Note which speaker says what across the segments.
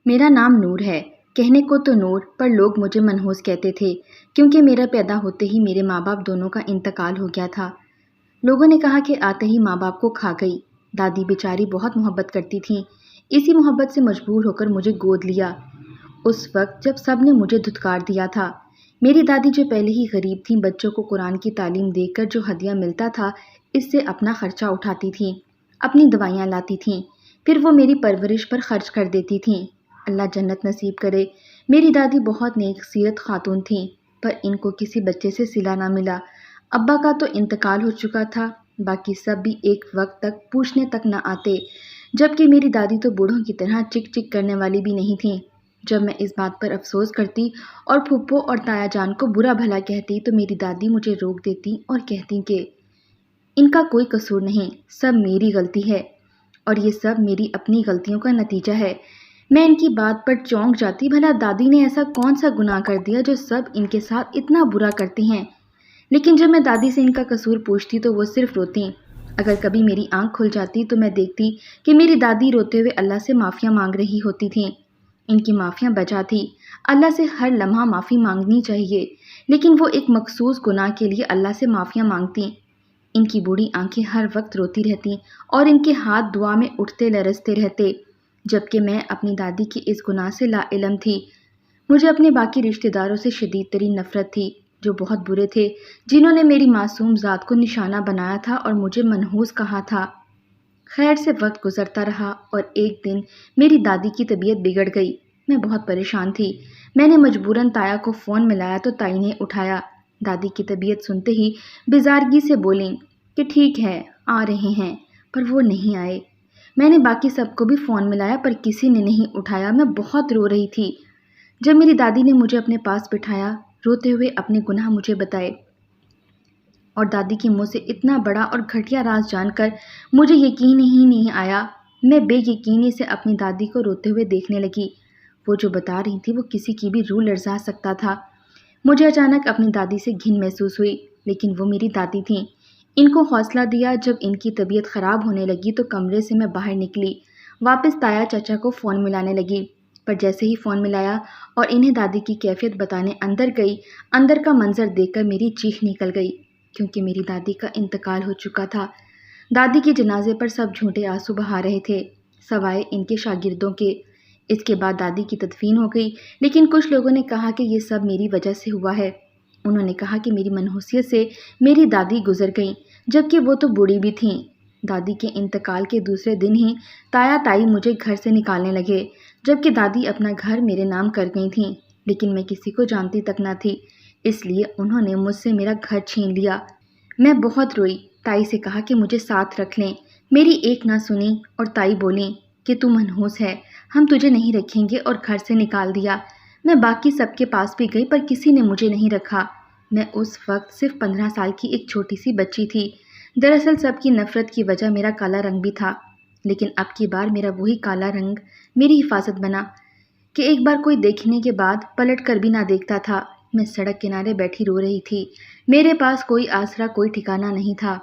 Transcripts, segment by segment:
Speaker 1: میرا نام نور ہے۔ کہنے کو تو نور، پر لوگ مجھے منحوس کہتے تھے کیونکہ میرا پیدا ہوتے ہی میرے ماں باپ دونوں کا انتقال ہو گیا تھا۔ لوگوں نے کہا کہ آتے ہی ماں باپ کو کھا گئی۔ دادی بیچاری بہت محبت کرتی تھیں، اسی محبت سے مجبور ہو کر مجھے گود لیا اس وقت جب سب نے مجھے دھتکار دیا تھا۔ میری دادی جو پہلے ہی غریب تھیں، بچوں کو قرآن کی تعلیم دے کر جو ہدیہ ملتا تھا اس سے اپنا خرچہ اٹھاتی تھیں، اپنی دوائیاں لاتی تھیں، پھر وہ میری پرورش پر خرچ کر دیتی تھیں۔ اللہ جنت نصیب کرے۔ میری دادی بہت نیک سیرت خاتون تھیں، پر ان کو کسی بچے سے صلہ نہ ملا۔ ابا کا تو انتقال ہو چکا تھا، باقی سب بھی ایک وقت تک پوچھنے تک نہ آتے، جبکہ میری دادی تو بوڑھوں کی طرح چک چک کرنے والی بھی نہیں تھیں۔ جب میں اس بات پر افسوس کرتی اور پھپھو اور تایا جان کو برا بھلا کہتی تو میری دادی مجھے روک دیتی اور کہتی کہ ان کا کوئی قصور نہیں، سب میری غلطی ہے اور یہ سب میری اپنی غلطیوں کا نتیجہ ہے۔ میں ان کی بات پر چونک جاتی، بھلا دادی نے ایسا کون سا گناہ کر دیا جو سب ان کے ساتھ اتنا برا کرتے ہیں؟ لیکن جب میں دادی سے ان کا قصور پوچھتی تو وہ صرف روتیں۔ اگر کبھی میری آنکھ کھل جاتی تو میں دیکھتی کہ میری دادی روتے ہوئے اللہ سے معافیاں مانگ رہی ہوتی تھیں۔ ان کی معافیاں بجا تھی، اللہ سے ہر لمحہ معافی مانگنی چاہیے، لیکن وہ ایک مخصوص گناہ کے لیے اللہ سے معافیاں مانگتی۔ ان کی بوڑھی آنکھیں ہر وقت روتی رہتی اور ان کے ہاتھ دعا میں اٹھتے لرزتے رہتے، جبکہ میں اپنی دادی کے اس گناہ سے لا علم تھی۔ مجھے اپنے باقی رشتہ داروں سے شدید ترین نفرت تھی، جو بہت برے تھے، جنہوں نے میری معصوم ذات کو نشانہ بنایا تھا اور مجھے منحوس کہا تھا۔ خیر سے وقت گزرتا رہا اور ایک دن میری دادی کی طبیعت بگڑ گئی۔ میں بہت پریشان تھی۔ میں نے مجبوراً تایا کو فون ملایا تو تائی نے اٹھایا۔ دادی کی طبیعت سنتے ہی بیزارگی سے بولیں کہ ٹھیک ہے، آ رہے ہیں، پر وہ نہیں آئے۔ میں نے باقی سب کو بھی فون ملایا پر کسی نے نہیں اٹھایا۔ میں بہت رو رہی تھی۔ جب میری دادی نے مجھے اپنے پاس بٹھایا، روتے ہوئے اپنے گناہ مجھے بتائے اور دادی کے منہ سے اتنا بڑا اور گھٹیا راز جان کر مجھے یقین ہی نہیں آیا۔ میں بے یقینی سے اپنی دادی کو روتے ہوئے دیکھنے لگی۔ وہ جو بتا رہی تھی وہ کسی کی بھی روح لرزا سکتا تھا۔ مجھے اچانک اپنی دادی سے گھن محسوس ہوئی، لیکن وہ میری دادی تھیں۔ ان کو حوصلہ دیا۔ جب ان کی طبیعت خراب ہونے لگی تو کمرے سے میں باہر نکلی، واپس تایا چچا کو فون ملانے لگی، پر جیسے ہی فون ملایا اور انہیں دادی کی کیفیت بتانے اندر گئی، اندر کا منظر دیکھ کر میری چیخ نکل گئی، کیونکہ میری دادی کا انتقال ہو چکا تھا۔ دادی کے جنازے پر سب جھوٹے آنسو بہا رہے تھے، سوائے ان کے شاگردوں کے۔ اس کے بعد دادی کی تدفین ہو گئی، لیکن کچھ لوگوں نے کہا کہ یہ سب میری وجہ سے ہوا ہے۔ انہوں نے کہا کہ میری منحوسیت سے میری دادی گزر گئیں، جبکہ وہ تو بوڑھی بھی تھیں۔ دادی کے انتقال کے دوسرے دن ہی تایا تائی مجھے گھر سے نکالنے لگے، جبکہ دادی اپنا گھر میرے نام کر گئی تھیں، لیکن میں کسی کو جانتی تک نہ تھی، اس لیے انہوں نے مجھ سے میرا گھر چھین لیا۔ میں بہت روئی، تائی سے کہا کہ مجھے ساتھ رکھ لیں، میری ایک نہ سنی اور تائی بولیں کہ تو منحوس ہے، ہم تجھے نہیں رکھیں گے، اور گھر سے نکال دیا۔ میں باقی سب کے پاس بھی گئی پر کسی نے مجھے نہیں رکھا۔ میں اس وقت صرف 15 سال کی ایک چھوٹی سی بچی تھی۔ دراصل سب کی نفرت کی وجہ میرا کالا رنگ بھی تھا، لیکن اب کی بار میرا وہی کالا رنگ میری حفاظت بنا کہ ایک بار کوئی دیکھنے کے بعد پلٹ کر بھی نہ دیکھتا تھا۔ میں سڑک کنارے بیٹھی رو رہی تھی، میرے پاس کوئی آسرا، کوئی ٹھکانہ نہیں تھا۔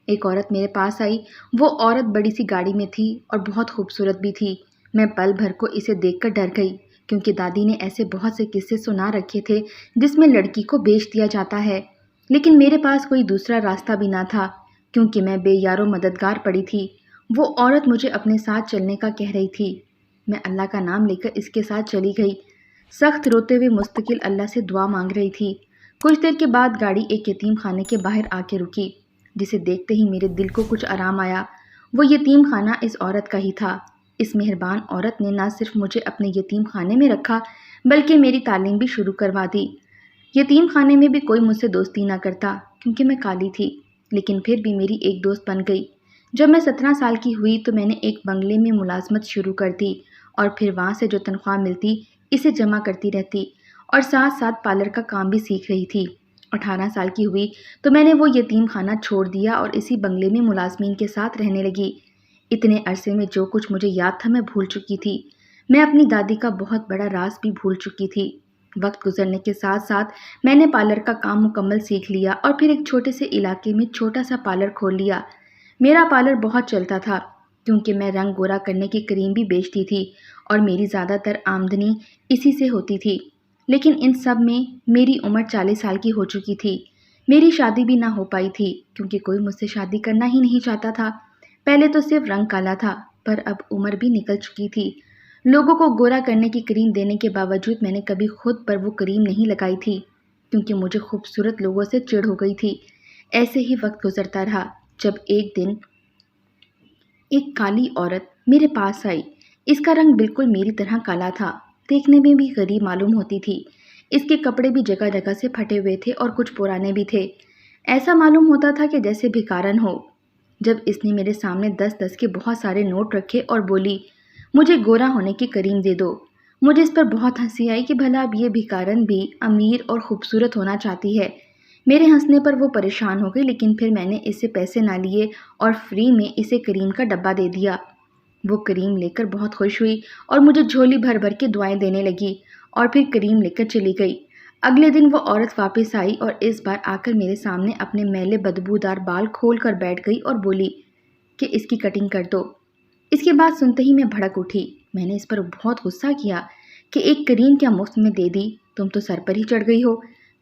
Speaker 1: ایک عورت میرے پاس آئی، وہ عورت بڑی سی گاڑی میں تھی اور بہت خوبصورت بھی تھی۔ میں پل بھر کو اسے دیکھ کر ڈر گئی، کیونکہ دادی نے ایسے بہت سے قصے سنا رکھے تھے جس میں لڑکی کو بیچ دیا جاتا ہے، لیکن میرے پاس کوئی دوسرا راستہ بھی نہ تھا، کیونکہ میں بے یار و مددگار پڑی تھی۔ وہ عورت مجھے اپنے ساتھ چلنے کا کہہ رہی تھی۔ میں اللہ کا نام لے کر اس کے ساتھ چلی گئی، سخت روتے ہوئے مستقل اللہ سے دعا مانگ رہی تھی۔ کچھ دیر کے بعد گاڑی ایک یتیم خانے کے باہر آ کے رکی، جسے دیکھتے ہی میرے دل کو کچھ آرام آیا۔ وہ یتیم خانہ اس عورت کا ہی تھا۔ اس مہربان عورت نے نہ صرف مجھے اپنے یتیم خانے میں رکھا بلکہ میری تعلیم بھی شروع کروا دی۔ یتیم خانے میں بھی کوئی مجھ سے دوستی نہ کرتا کیونکہ میں کالی تھی، لیکن پھر بھی میری ایک دوست بن گئی۔ جب میں 17 سال کی ہوئی تو میں نے ایک بنگلے میں ملازمت شروع کر دی اور پھر وہاں سے جو تنخواہ ملتی اسے جمع کرتی رہتی اور ساتھ ساتھ پارلر کا کام بھی سیکھ رہی تھی۔ 18 سال کی ہوئی تو میں نے وہ یتیم خانہ چھوڑ دیا اور اسی بنگلے میں ملازمین کے ساتھ رہنے لگی۔ اتنے عرصے میں جو کچھ مجھے یاد تھا میں بھول چکی تھی۔ میں اپنی دادی کا بہت بڑا راز بھی بھول چکی تھی۔ وقت گزرنے کے ساتھ ساتھ میں نے پارلر کا کام مکمل سیکھ لیا اور پھر ایک چھوٹے سے علاقے میں چھوٹا سا پارلر کھول لیا۔ میرا پارلر بہت چلتا تھا کیونکہ میں رنگ گورا کرنے کی کریم بھی بیچتی تھی اور میری زیادہ تر آمدنی اسی سے ہوتی تھی، لیکن ان سب میں میری عمر 40 سال کی ہو چکی تھی۔ میری شادی بھی نہ ہو پائی تھی کیونکہ کوئی مجھ سے شادی کرنا ہی نہیں چاہتا تھا۔ پہلے تو صرف رنگ کالا تھا، پر اب عمر بھی نکل چکی تھی۔ لوگوں کو گورا کرنے کی کریم دینے کے باوجود میں نے کبھی خود پر وہ کریم نہیں لگائی تھی کیونکہ مجھے خوبصورت لوگوں سے چڑ ہو گئی تھی۔ ایسے ہی وقت گزرتا رہا جب ایک دن ایک کالی عورت میرے پاس آئی۔ اس کا رنگ بالکل میری طرح کالا تھا، دیکھنے میں بھی غریب معلوم ہوتی تھی۔ اس کے کپڑے بھی جگہ جگہ سے پھٹے ہوئے تھے اور کچھ پرانے بھی تھے۔ ایسا معلوم ہوتا تھا کہ جیسے بھکارن ہو۔ جب اس نے میرے سامنے 10 کے بہت سارے نوٹ رکھے اور بولی، مجھے گورا ہونے کی کریم دے دو، مجھے اس پر بہت ہنسی آئی کہ بھلا اب یہ بھکارن بھی امیر اور خوبصورت ہونا چاہتی ہے۔ میرے ہنسنے پر وہ پریشان ہو گئی، لیکن پھر میں نے اس سے پیسے نہ لیے اور فری میں اسے کریم کا ڈبہ دے دیا۔ وہ کریم لے کر بہت خوش ہوئی اور مجھے جھولی بھر بھر کے دعائیں دینے لگی اور پھر کریم لے کر چلی گئی۔ اگلے دن وہ عورت واپس آئی اور اس بار آ کر میرے سامنے اپنے میلے بدبودار بال کھول کر بیٹھ گئی اور بولی کہ اس کی کٹنگ کر دو۔ اس کی بات سنتے ہی میں بھڑک اٹھی۔ میں نے اس پر بہت غصہ کیا کہ ایک کریم کیا مفت میں دے دی، تم تو سر پر ہی چڑھ گئی ہو۔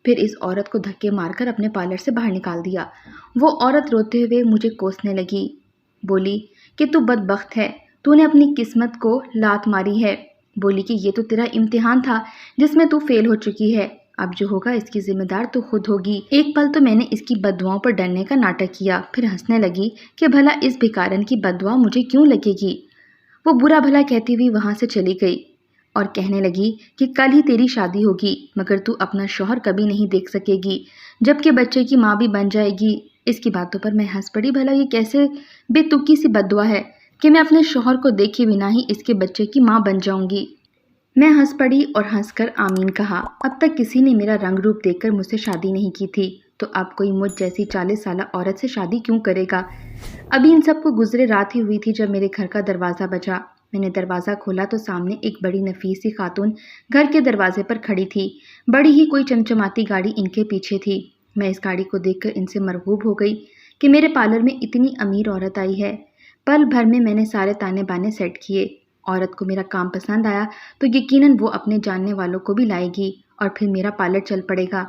Speaker 1: پھر اس عورت کو دھکے مار کر اپنے پارلر سے باہر نکال دیا۔ وہ عورت روتے ہوئے مجھے کوسنے لگی، بولی کہ تو بدبخت ہے، تو نے اپنی قسمت کو لات ماری ہے۔ بولی کہ یہ تو تیرا امتحان تھا جس میں تو فیل ہو چکی ہے، اب جو ہوگا اس کی ذمہ دار تو خود ہوگی۔ ایک پل تو میں نے اس کی بد دعاؤں پر ڈرنے کا ناٹک کیا، پھر ہنسنے لگی کہ بھلا اس بھکارن کی بد دعا مجھے کیوں لگے گی۔ وہ برا بھلا کہتی ہوئی وہاں سے چلی گئی اور کہنے لگی کہ کل ہی تیری شادی ہوگی، مگر تو اپنا شوہر کبھی نہیں دیکھ سکے گی، جبکہ بچے کی ماں بھی بن جائے گی۔ اس کی باتوں پر میں ہنس پڑی۔ بھلا یہ کیسے بے تکی سی بد دعا ہے کہ میں اپنے شوہر کو دیکھے بنا ہی اس کے بچے کی ماں بن جاؤں گی۔ میں ہنس پڑی اور ہنس کر آمین کہا۔ اب تک کسی نے میرا رنگ روپ دیکھ کر مجھ سے شادی نہیں کی تھی، تو اب کوئی مجھ جیسی 40 سالہ عورت سے شادی کیوں کرے گا؟ ابھی ان سب کو گزرے رات ہی ہوئی تھی جب میرے گھر کا دروازہ بجا۔ میں نے دروازہ کھولا تو سامنے ایک بڑی نفیس سی خاتون گھر کے دروازے پر کھڑی تھی۔ بڑی ہی کوئی چمچماتی گاڑی ان کے پیچھے تھی۔ میں اس گاڑی کو دیکھ کر ان سے مرغوب ہو گئی کہ میرے پارلر میں اتنی امیر عورت آئی ہے۔ پل بھر میں نے سارے تانے بانے سیٹ کیے۔ عورت کو میرا کام پسند آیا تو یقیناً وہ اپنے جاننے والوں کو بھی لائے گی اور پھر میرا پارلر چل پڑے گا۔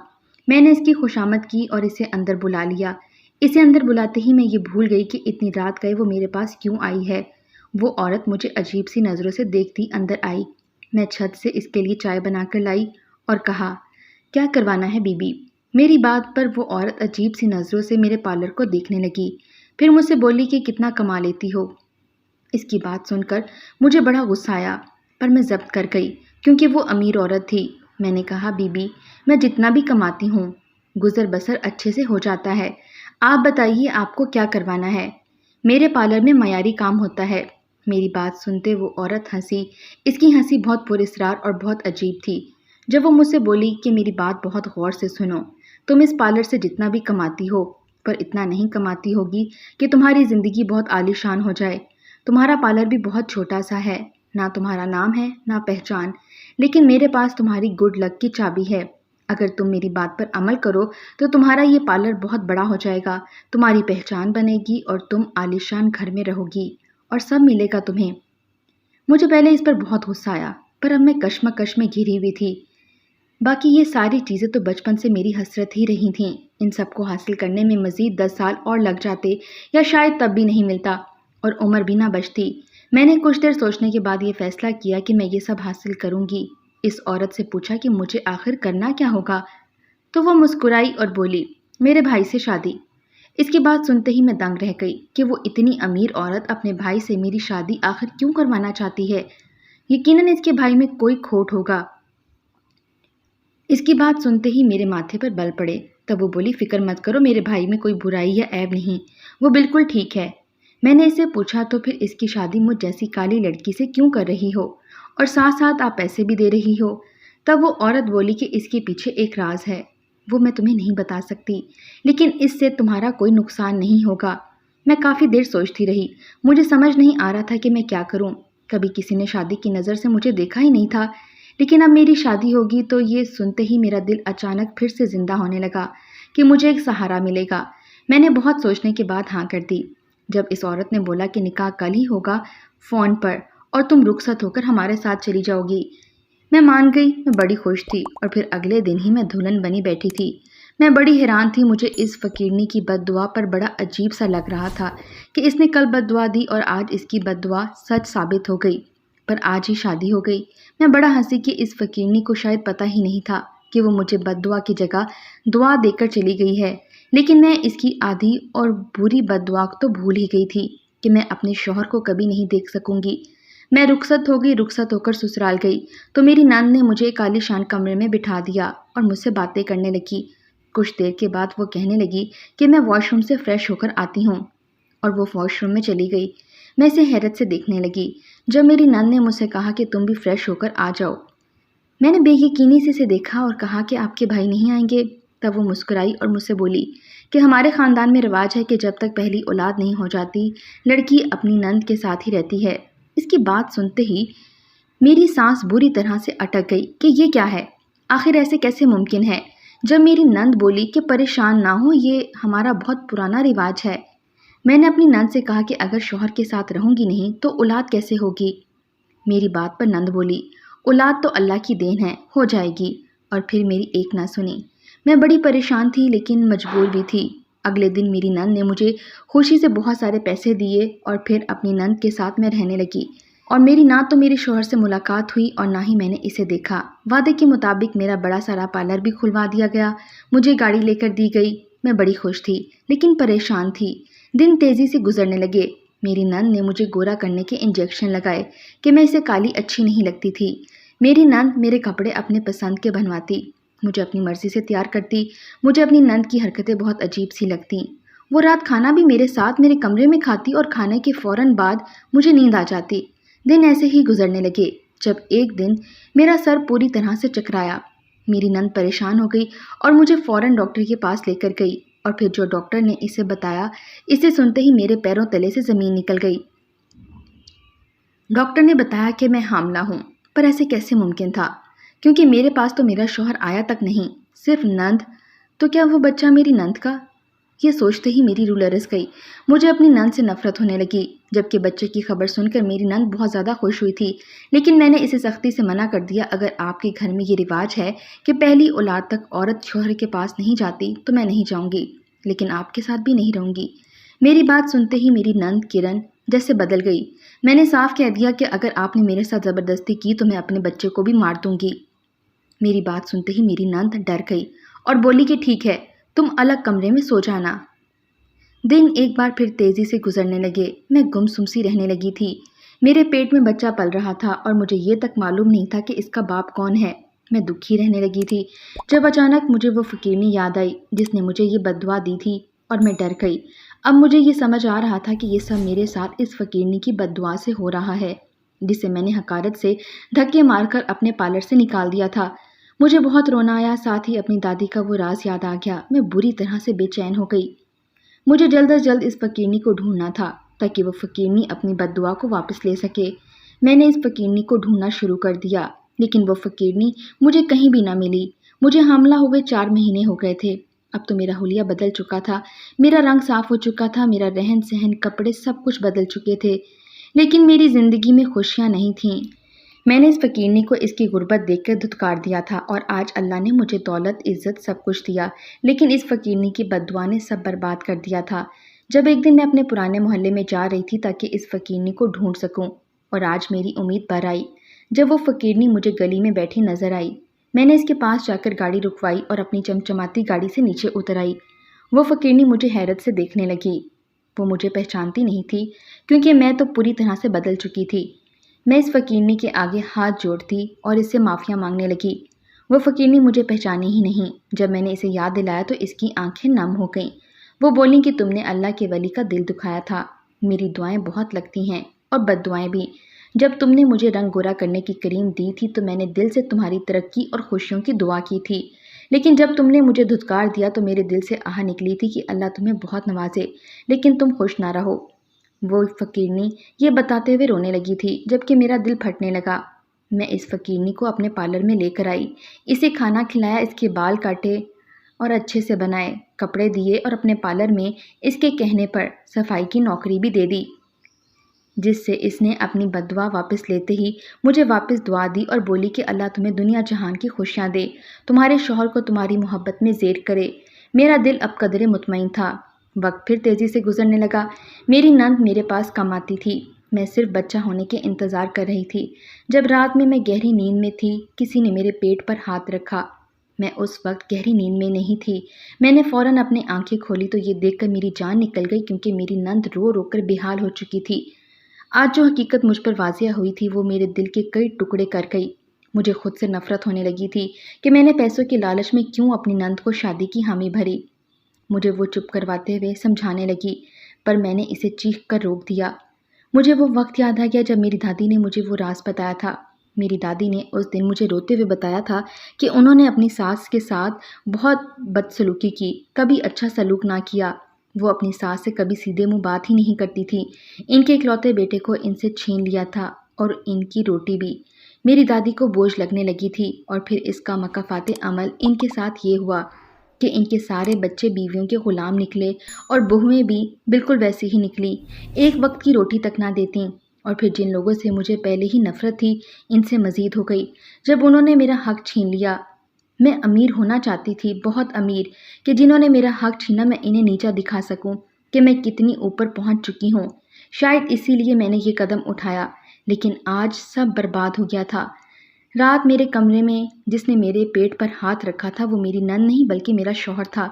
Speaker 1: میں نے اس کی خوشامد کی اور اسے اندر بلا لیا۔ اسے اندر بلاتے ہی میں یہ بھول گئی کہ اتنی رات گئے وہ میرے پاس کیوں آئی ہے۔ وہ عورت مجھے عجیب سی نظروں سے دیکھتی اندر آئی۔ میں چھت سے اس کے لیے چائے بنا کر لائی اور کہا، کیا کروانا ہے بی بی؟ میری بات پر وہ عورت عجیب سی نظروں سے میرے پارلر کو دیکھنے لگی، پھر مجھ سے بولی کہ کتنا کما لیتی ہو؟ اس کی بات سن کر مجھے بڑا غصہ آیا، پر میں ضبط کر گئی کیونکہ وہ امیر عورت تھی۔ میں نے کہا، بی بی میں جتنا بھی کماتی ہوں گزر بسر اچھے سے ہو جاتا ہے، آپ بتائیے آپ کو کیا کروانا ہے؟ میرے پارلر میں معیاری کام ہوتا ہے۔ میری بات سنتے وہ عورت ہنسی۔ اس کی ہنسی بہت پراسرار اور بہت عجیب تھی۔ جب وہ مجھ سے بولی کہ میری بات بہت غور سے سنو، تم اس پارلر سے جتنا بھی کماتی ہو پر اتنا نہیں کماتی ہوگی کہ تمہاری زندگی بہت عالی شان ہو جائے۔ تمہارا پارلر بھی بہت چھوٹا سا ہے، نہ تمہارا نام ہے نہ پہچان، لیکن میرے پاس تمہاری گڈ لک کی چابی ہے۔ اگر تم میری بات پر عمل کرو تو تمہارا یہ پارلر بہت بڑا ہو جائے گا، تمہاری پہچان بنے گی اور تم عالی شان گھر میں رہو گی اور سب ملے گا تمہیں۔ مجھے پہلے اس پر بہت غصہ آیا، پر اب میں کشمکش میں گھری ہوئی تھی۔ باقی یہ ساری چیزیں تو بچپن سے میری حسرت ہی رہی تھیں۔ ان سب کو حاصل کرنے میں مزید 10 سال اور لگ جاتے یا شاید تب بھی نہیں ملتا اور عمر بھی نہ بچتی۔ میں نے کچھ دیر سوچنے کے بعد یہ فیصلہ کیا کہ میں یہ سب حاصل کروں گی۔ اس عورت سے پوچھا کہ مجھے آخر کرنا کیا ہوگا، تو وہ مسکرائی اور بولی، میرے بھائی سے شادی۔ اس کی بات سنتے ہی میں دنگ رہ گئی کہ وہ اتنی امیر عورت اپنے بھائی سے میری شادی آخر کیوں کروانا چاہتی ہے؟ یقیناً اس کے بھائی میں کوئی کھوٹ ہوگا۔ اس کی بات سنتے ہی میرے ماتھے پر بل پڑے۔ تب وہ بولی، فکر مت کرو، میرے بھائی میں کوئی برائی یا عیب نہیں، وہ بالکل ٹھیک ہے۔ میں نے اسے پوچھا، تو پھر اس کی شادی مجھ جیسی کالی لڑکی سے کیوں کر رہی ہو اور ساتھ ساتھ آپ پیسے بھی دے رہی ہو؟ تب وہ عورت بولی کہ اس کے پیچھے ایک راز ہے، وہ میں تمہیں نہیں بتا سکتی، لیکن اس سے تمہارا کوئی نقصان نہیں ہوگا۔ میں کافی دیر سوچتی رہی، مجھے سمجھ نہیں آ رہا تھا کہ میں کیا کروں۔ کبھی کسی نے شادی کی نظر سے مجھے دیکھا ہی نہیں تھا، لیکن اب میری شادی ہوگی تو یہ سنتے ہی میرا دل اچانک پھر سے زندہ ہونے لگا کہ مجھے ایک سہارا ملے گا۔ میں نے بہت سوچنے کے بعد ہاں کر دی۔ جب اس عورت نے بولا کہ نکاح کل ہی ہوگا فون پر اور تم رخصت ہو کر ہمارے ساتھ چلی جاؤ گی۔ میں مان گئی۔ میں بڑی خوش تھی اور پھر اگلے دن ہی میں دلہن بنی بیٹھی تھی۔ میں بڑی حیران تھی، مجھے اس فقیرنی کی بد دعا پر بڑا عجیب سا لگ رہا تھا کہ اس نے کل بد دعا دی اور آج اس کی بد دعا سچ ثابت ہو گئی، پر آج ہی شادی ہو گئی۔ میں بڑا ہنسی کہ اس فقیرنی کو شاید پتہ ہی نہیں تھا کہ وہ مجھے بد دعا کی جگہ دعا دے کر چلی گئی ہے، لیکن میں اس کی آدھی اور بری بد دعا تو بھول ہی گئی تھی کہ میں اپنے شوہر کو کبھی نہیں دیکھ سکوں گی۔ میں رخصت ہو گئی، رخصت ہو کر سسرال گئی تو میری نند نے مجھے ایک عالی شان کمرے میں بٹھا دیا اور مجھ سے باتیں کرنے لگی۔ کچھ دیر کے بعد وہ کہنے لگی کہ میں واش روم سے فریش ہو کر آتی ہوں، اور وہ واش روم میں چلی گئی۔ میں اسے حیرت سے دیکھنے لگی۔ جب میری نند نے مجھ سے کہا کہ تم بھی فریش ہو کر آ جاؤ، میں نے بے یقینی سے اسے دیکھا اور کہا کہ آپ کے بھائی نہیں آئیں گے؟ تب وہ مسکرائی اور مجھ سے بولی کہ ہمارے خاندان میں رواج ہے کہ جب تک پہلی اولاد نہیں ہو جاتی لڑکی اپنی نند کے ساتھ ہی رہتی ہے۔ اس کی بات سنتے ہی میری سانس بری طرح سے اٹک گئی کہ یہ کیا ہے، آخر ایسے کیسے ممکن ہے؟ جب میری نند بولی کہ پریشان نہ ہو، یہ ہمارا بہت پرانا رواج ہے۔ میں نے اپنی نند سے کہا کہ اگر شوہر کے ساتھ رہوں گی نہیں تو اولاد کیسے ہوگی؟ میری بات پر نند بولی اولاد تو اللہ کی دین ہے، ہو جائے گی، اور پھر میری ایک نہ سنی۔ میں بڑی پریشان تھی لیکن مجبور بھی تھی۔ اگلے دن میری نند نے مجھے خوشی سے بہت سارے پیسے دیے اور پھر اپنی نند کے ساتھ میں رہنے لگی، اور میری نہ تو میرے شوہر سے ملاقات ہوئی اور نہ ہی میں نے اسے دیکھا۔ وعدے کے مطابق میرا بڑا سارا پارلر بھی کھلوا دیا گیا، مجھے گاڑی لے کر دی گئی۔ میں بڑی خوش تھی لیکن پریشان تھی۔ دن تیزی سے گزرنے لگے۔ میری نند نے مجھے گورا کرنے کے انجیکشن لگائے کہ میں اسے کالی اچھی نہیں لگتی تھی۔ میری نند میرے کپڑے اپنے پسند کے بنواتی، مجھے اپنی مرضی سے تیار کرتی۔ مجھے اپنی نند کی حرکتیں بہت عجیب سی لگتیں۔ وہ رات کھانا بھی میرے ساتھ میرے کمرے میں کھاتی اور کھانے کے فوراً بعد مجھے نیند آ جاتی۔ دن ایسے ہی گزرنے لگے جب ایک دن میرا سر پوری طرح سے چکرایا۔ میری نند پریشان ہو گئی اور مجھے فوراً ڈاکٹر کے پاس لے کر گئی، اور پھر جو ڈاکٹر نے اسے بتایا، اسے سنتے ہی میرے پیروں تلے سے زمین نکل گئی۔ ڈاکٹر نے بتایا کہ میں حاملہ ہوں، پر ایسے کیسے ممکن تھا کیونکہ میرے پاس تو میرا شوہر آیا تک نہیں، صرف نند، تو کیا وہ بچہ میری نند کا؟ یہ سوچتے ہی میری روح لرز گئی۔ مجھے اپنی نند سے نفرت ہونے لگی۔ جبکہ بچے کی خبر سن کر میری نند بہت زیادہ خوش ہوئی تھی، لیکن میں نے اسے سختی سے منع کر دیا، اگر آپ کے گھر میں یہ رواج ہے کہ پہلی اولاد تک عورت شوہر کے پاس نہیں جاتی تو میں نہیں جاؤں گی، لیکن آپ کے ساتھ بھی نہیں رہوں گی۔ میری بات سنتے ہی میری نند کرن جیسے بدل گئی۔ میں نے صاف کہہ دیا کہ اگر آپ نے میرے ساتھ زبردستی کی تو میں اپنے بچے کو بھی مار دوں گی۔ میری بات سنتے ہی میری نند ڈر گئی اور بولی کہ ٹھیک ہے، تم الگ کمرے میں سو جانا۔ دن ایک بار پھر تیزی سے گزرنے لگے۔ میں گم سم سی رہنے لگی تھی۔ میرے پیٹ میں بچہ پل رہا تھا اور مجھے یہ تک معلوم نہیں تھا کہ اس کا باپ کون ہے۔ میں دکھی رہنے لگی تھی جب اچانک مجھے وہ فقیرنی یاد آئی جس نے مجھے یہ بد دعا دی تھی، اور میں ڈر گئی۔ اب مجھے یہ سمجھ آ رہا تھا کہ یہ سب میرے ساتھ اس فقیرنی کی بد دعا سے ہو رہا ہے جسے میں نے حقارت سے دھکے مار کر اپنے پارلر سے نکال دیا تھا۔ مجھے بہت رونا آیا، ساتھ ہی اپنی دادی کا وہ راز یاد آ گیا۔ میں بری طرح سے بے چین ہو گئی۔ مجھے جلد از جلد اس فقیرنی کو ڈھونڈنا تھا تاکہ وہ فقیرنی اپنی بد دعا کو واپس لے سکے۔ میں نے اس فقیرنی کو ڈھونڈنا شروع کر دیا، لیکن وہ فقیرنی مجھے کہیں بھی نہ ملی۔ مجھے حاملہ ہوئے 4 مہینے ہو گئے تھے۔ اب تو میرا حلیہ بدل چکا تھا، میرا رنگ صاف ہو چکا تھا، میرا رہن سہن، کپڑے سب کچھ بدل چکے تھے، لیکن میری زندگی میں خوشیاں نہیں تھیں۔ میں نے اس فقیرنی کو اس کی غربت دیکھ کر دھتکار دیا تھا، اور آج اللہ نے مجھے دولت، عزت، سب کچھ دیا، لیکن اس فقیرنی کی بد دعا نے سب برباد کر دیا تھا۔ جب ایک دن میں اپنے پرانے محلے میں جا رہی تھی تاکہ اس فقیرنی کو ڈھونڈ سکوں، اور آج میری امید بھر آئی جب وہ فقیرنی مجھے گلی میں بیٹھی نظر آئی۔ میں نے اس کے پاس جا کر گاڑی رکوائی اور اپنی چمچماتی گاڑی سے نیچے اتر آئی۔ وہ فقیرنی مجھے حیرت سے دیکھنے لگی۔ وہ مجھے پہچانتی نہیں تھی کیونکہ میں تو پوری طرح سے بدل چکی تھی۔ میں اس فقیرنی کے آگے ہاتھ جوڑتی اور اس سے معافیا مانگنے لگی۔ وہ فقیرنی مجھے پہچانی ہی نہیں۔ جب میں نے اسے یاد دلایا تو اس کی آنکھیں نم ہو گئیں۔ وہ بولی کہ تم نے اللہ کے ولی کا دل دکھایا تھا۔ میری دعائیں بہت لگتی ہیں اور بد دعائیں بھی۔ جب تم نے مجھے رنگ گورا کرنے کی کریم دی تھی تو میں نے دل سے تمہاری ترقی اور خوشیوں کی دعا کی تھی، لیکن جب تم نے مجھے دھتکار دیا تو میرے دل سے آہ نکلی تھی کہ اللہ تمہیں بہت نوازے، لیکن تم خوش نہ رہو۔ وہ فقیرنی یہ بتاتے ہوئے رونے لگی تھی جبکہ میرا دل پھٹنے لگا۔ میں اس فقیرنی کو اپنے پارلر میں لے کر آئی، اسے کھانا کھلایا، اس کے بال کاٹے اور اچھے سے بنائے، کپڑے دیے اور اپنے پارلر میں اس کے کہنے پر صفائی کی نوکری بھی دے دی۔ جس سے اس نے اپنی بد دعا واپس لیتے ہی مجھے واپس دعا دی اور بولی کہ اللہ تمہیں دنیا جہان کی خوشیاں دے، تمہارے شوہر کو تمہاری محبت میں زیر کرے۔ میرا دل اب قدرے مطمئن تھا۔ وقت پھر تیزی سے گزرنے لگا۔ میری نند میرے پاس کم آتی تھی۔ میں صرف بچہ ہونے کے انتظار کر رہی تھی۔ جب رات میں گہری نیند میں تھی، کسی نے میرے پیٹ پر ہاتھ رکھا۔ میں اس وقت گہری نیند میں نہیں تھی۔ میں نے فوراً اپنی آنکھیں کھولی تو یہ دیکھ کر میری جان نکل گئی، کیونکہ میری نند رو رو کر بے حال ہو چکی تھی۔ آج جو حقیقت مجھ پر واضح ہوئی تھی وہ میرے دل کے کئی ٹکڑے کر گئی۔ مجھے خود سے نفرت ہونے لگی تھی کہ میں نے پیسوں کے لالچ میں کیوں اپنی نند کو شادی کی حامی بھری۔ مجھے وہ چپ کرواتے ہوئے سمجھانے لگی، پر میں نے اسے چیخ کر روک دیا۔ مجھے وہ وقت یاد آ گیا جب میری دادی نے مجھے وہ راز بتایا تھا۔ میری دادی نے اس دن مجھے روتے ہوئے بتایا تھا کہ انہوں نے اپنی ساس کے ساتھ بہت بدسلوکی کی، کبھی اچھا سلوک نہ کیا۔ وہ اپنی ساس سے کبھی سیدھے منہ بات ہی نہیں کرتی تھی۔ ان کے اکلوتے بیٹے کو ان سے چھین لیا تھا اور ان کی روٹی بھی۔ میری دادی کو بوجھ لگنے لگی تھی، اور پھر اس کا مکافات عمل ان کے ساتھ یہ ہوا کہ ان کے سارے بچے بیویوں کے غلام نکلے اور بہویں بھی بالکل ویسی ہی نکلی، ایک وقت کی روٹی تک نہ دیتیں۔ اور پھر جن لوگوں سے مجھے پہلے ہی نفرت تھی، ان سے مزید ہو گئی جب انہوں نے میرا حق چھین لیا۔ میں امیر ہونا چاہتی تھی، بہت امیر، کہ جنہوں نے میرا حق چھینا میں انہیں نیچا دکھا سکوں کہ میں کتنی اوپر پہنچ چکی ہوں۔ شاید اسی لیے میں نے یہ قدم اٹھایا، لیکن آج سب برباد ہو گیا تھا۔ رات میرے کمرے میں جس نے میرے پیٹ پر ہاتھ رکھا تھا وہ میری نند نہیں بلکہ میرا شوہر تھا،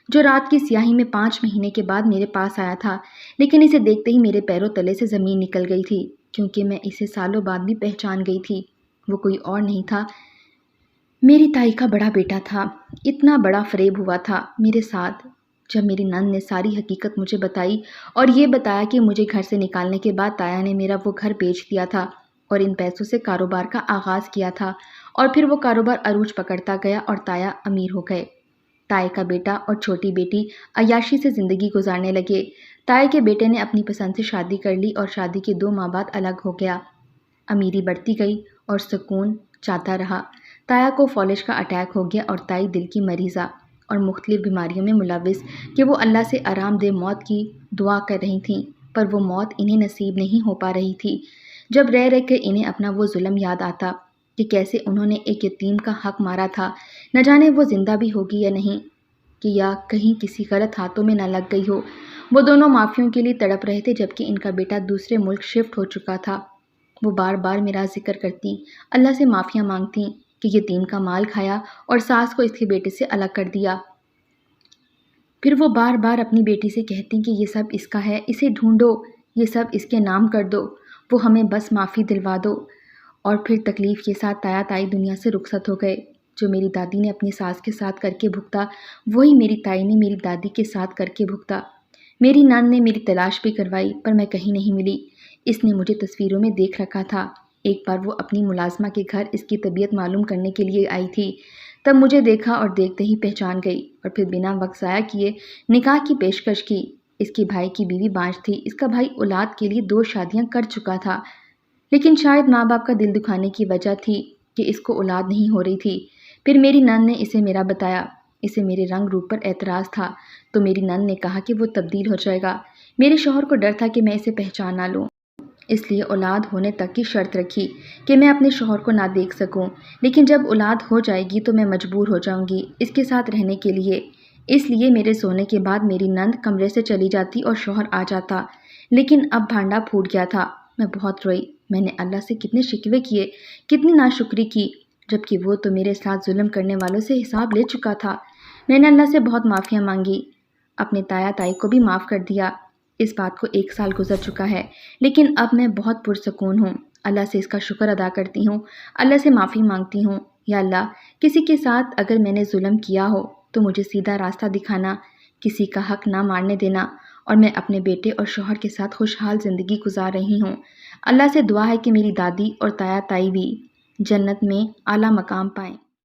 Speaker 1: جو رات کی سیاہی میں 5 مہینے کے بعد میرے پاس آیا تھا۔ لیکن اسے دیکھتے ہی میرے پیروں تلے سے زمین نکل گئی تھی، کیونکہ میں اسے سالوں بعد بھی پہچان گئی تھی۔ وہ کوئی اور نہیں تھا، میری تائی کا بڑا بیٹا تھا۔ اتنا بڑا فریب ہوا تھا میرے ساتھ۔ جب میری نند نے ساری حقیقت مجھے بتائی اور یہ بتایا کہ مجھے گھر سے نکالنے کے بعد تایا نے میرا وہ گھر بیچ دیا تھا اور ان پیسوں سے کاروبار کا آغاز کیا تھا، اور پھر وہ کاروبار عروج پکڑتا گیا اور تایا امیر ہو گئے۔ تائے کا بیٹا اور چھوٹی بیٹی عیاشی سے زندگی گزارنے لگے۔ تائے کے بیٹے نے اپنی پسند سے شادی کر لی اور شادی کے 2 ماہ بعد الگ ہو گیا۔ امیری بڑھتی گئی اور سکون چاہتا رہا۔ تایا کو فالج کا اٹیک ہو گیا اور تائی دل کی مریضہ اور مختلف بیماریوں میں ملوث کہ وہ اللہ سے آرام دہ موت کی دعا کر رہی تھیں، پر وہ موت انہیں نصیب نہیں ہو پا رہی تھی۔ جب رہ رہ کر انہیں اپنا وہ ظلم یاد آتا کہ کیسے انہوں نے ایک یتیم کا حق مارا تھا، نہ جانے وہ زندہ بھی ہوگی یا نہیں، کہ یا کہیں کسی غلط ہاتھوں میں نہ لگ گئی ہو۔ وہ دونوں معافیوں کے لیے تڑپ رہے تھے، جبکہ ان کا بیٹا دوسرے ملک شفٹ ہو چکا تھا۔ وہ بار بار میرا ذکر کرتی، اللہ سے معافیاں مانگتی کہ یتیم کا مال کھایا اور ساس کو اس کے بیٹے سے الگ کر دیا۔ پھر وہ بار بار اپنی بیٹی سے کہتی کہ یہ سب اس کا ہے، اسے ڈھونڈو، یہ سب اس کے نام کر دو، وہ ہمیں بس معافی دلوا دو۔ اور پھر تکلیف کے ساتھ تایا تائی دنیا سے رخصت ہو گئے۔ جو میری دادی نے اپنی ساس کے ساتھ کر کے بھگتا، وہی میری تائی نے میری دادی کے ساتھ کر کے بھگتا۔ میری نان نے میری تلاش بھی کروائی، پر میں کہیں نہیں ملی۔ اس نے مجھے تصویروں میں دیکھ رکھا تھا۔ ایک بار وہ اپنی ملازمہ کے گھر اس کی طبیعت معلوم کرنے کے لیے آئی تھی، تب مجھے دیکھا اور دیکھتے ہی پہچان گئی، اور پھر بنا وقت ضائع کیے نکاح کی پیشکش کی۔ اس کے بھائی کی بیوی بانجھ تھی، اس کا بھائی اولاد کے لیے 2 شادیاں کر چکا تھا، لیکن شاید ماں باپ کا دل دکھانے کی وجہ تھی کہ اس کو اولاد نہیں ہو رہی تھی۔ پھر میری نند نے اسے میرا بتایا۔ اسے میرے رنگ روپ پر اعتراض تھا، تو میری نند نے کہا کہ وہ تبدیل ہو جائے گا۔ میرے شوہر کو ڈر تھا کہ میں اسے پہچان نہ لوں، اس لیے اولاد ہونے تک کی شرط رکھی کہ میں اپنے شوہر کو نہ دیکھ سکوں، لیکن جب اولاد ہو جائے گی تو میں مجبور ہو جاؤں گی اس کے ساتھ رہنے کے لیے۔ اس لیے میرے سونے کے بعد میری نند کمرے سے چلی جاتی اور شوہر آ جاتا، لیکن اب بھانڈا پھوٹ گیا تھا۔ میں بہت روئی۔ میں نے اللہ سے کتنے شکوے کیے، کتنی ناشکری کی، جبکہ وہ تو میرے ساتھ ظلم کرنے والوں سے حساب لے چکا تھا۔ میں نے اللہ سے بہت معافیاں مانگی، اپنے تایا تائی کو بھی معاف کر دیا۔ اس بات کو 1 سال گزر چکا ہے، لیکن اب میں بہت پرسکون ہوں۔ اللہ سے اس کا شکر ادا کرتی ہوں، اللہ سے معافی مانگتی ہوں، یا اللہ کسی کے ساتھ اگر میں نے ظلم کیا ہو تو مجھے سیدھا راستہ دکھانا، کسی کا حق نہ مارنے دینا، اور میں اپنے بیٹے اور شوہر کے ساتھ خوشحال زندگی گزار رہی ہوں۔ اللہ سے دعا ہے کہ میری دادی اور تایا تائی بھی جنت میں اعلیٰ مقام پائیں۔